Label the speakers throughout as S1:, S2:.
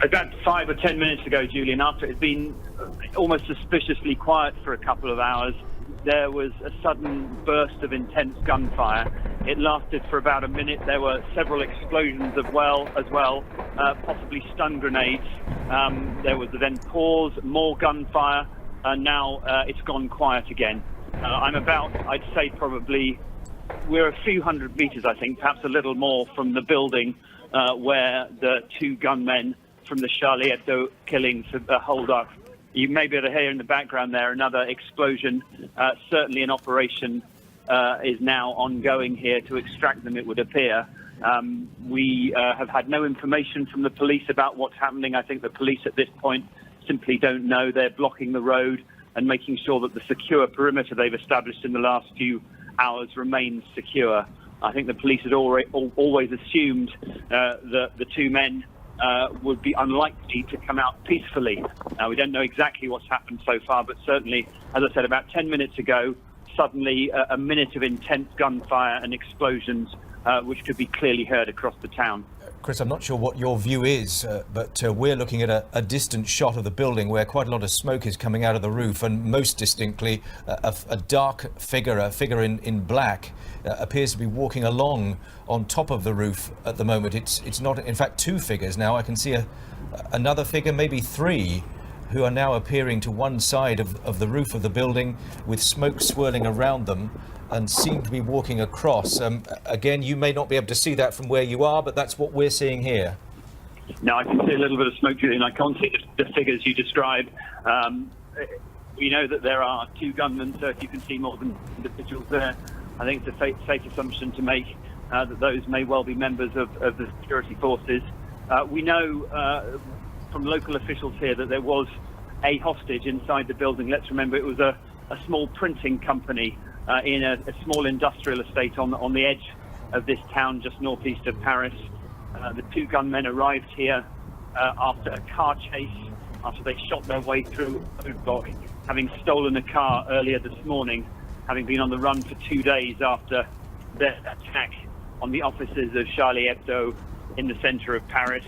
S1: About 5 or 10 minutes ago, Julian, after it had been almost suspiciously quiet for a couple of hours, there was a sudden burst of intense gunfire. It lasted for about a minute. There were several explosions as well, possibly stun grenades. There was then pause, more gunfire, and now it's gone quiet again. I'm about, I'd say probably, we're a few hundred meters, I think, perhaps a little more from the building where the two gunmen from the Charlie Hebdo killings hold up. You may be able to hear in the background there another explosion. Certainly an operation is now ongoing here to extract them, it would appear. We have had no information from the police about what's happening. I think the police at this point simply don't know. They're blocking the road and making sure that the secure perimeter they've established in the last few hours remains secure. I think the police had always assumed that the two men would be unlikely to come out peacefully. We don't know exactly what's happened so far, but certainly, as I said, about 10 minutes ago, suddenly a minute of intense gunfire and explosions, which could be clearly heard across the town.
S2: Chris, I'm not sure what your view is, but we're looking at a distant shot of the building where quite a lot of smoke is coming out of the roof, and most distinctly a dark figure, a figure in black, appears to be walking along on top of the roof at the moment. It's not, in fact, two figures now. I can see another figure, maybe three, who are now appearing to one side of the roof of the building with smoke swirling around them and seem to be walking across. Again, you may not be able to see that from where you are, but that's what we're seeing here.
S1: No, I can see a little bit of smoke, Julian. I can't see the figures you describe. We know that there are two gunmen, so if you can see more than individuals there, I think it's a safe assumption to make that those may well be members of the security forces. We know from local officials here that there was a hostage inside the building. Let's remember it was a small printing company in a small industrial estate on the edge of this town just northeast of Paris. The two gunmen arrived here after a car chase, after they shot their way through a roadblock, having stolen a car earlier this morning, having been on the run for 2 days after their attack on the offices of Charlie Hebdo in the centre of Paris.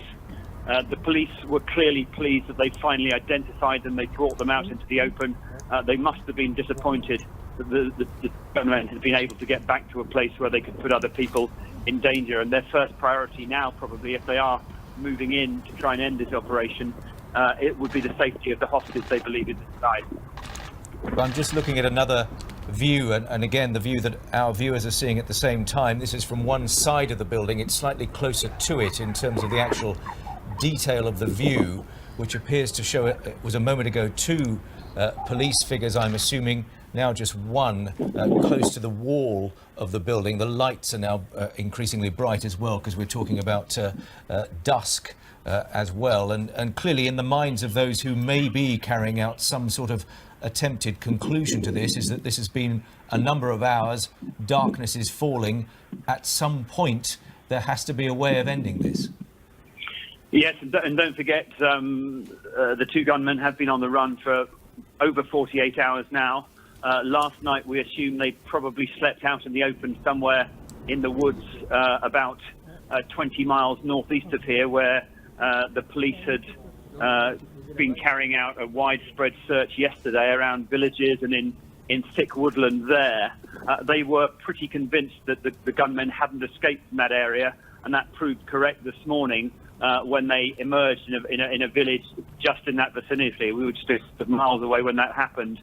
S1: The police were clearly pleased that they finally identified them. They brought them out into the open. They must have been disappointed that the gunmen had been able to get back to a place where they could put other people in danger. And their first priority now, probably, if they are moving in to try and end this operation, it would be the safety of the hostage they believe is inside.
S2: I'm just looking at another view, and again, the view that our viewers are seeing at the same time. This is from one side of the building. It's slightly closer to it in terms of the actual detail of the view, which appears to show it was a moment ago two police figures, I'm assuming, now just one close to the wall of the building. The lights are now increasingly bright as well, because we're talking about dusk as well, and clearly in the minds of those who may be carrying out some sort of attempted conclusion to this is that this has been a number of hours, darkness is falling. At some point there has to be a way of ending this.
S1: Yes, and don't forget the two gunmen have been on the run for over 48 hours now. Last night we assume they probably slept out in the open somewhere in the woods about 20 miles northeast of here, where the police had been carrying out a widespread search yesterday around villages and in thick woodland there. They were pretty convinced that the gunmen hadn't escaped from that area, and that proved correct this morning when they emerged in a village just in that vicinity. We were just miles away when that happened.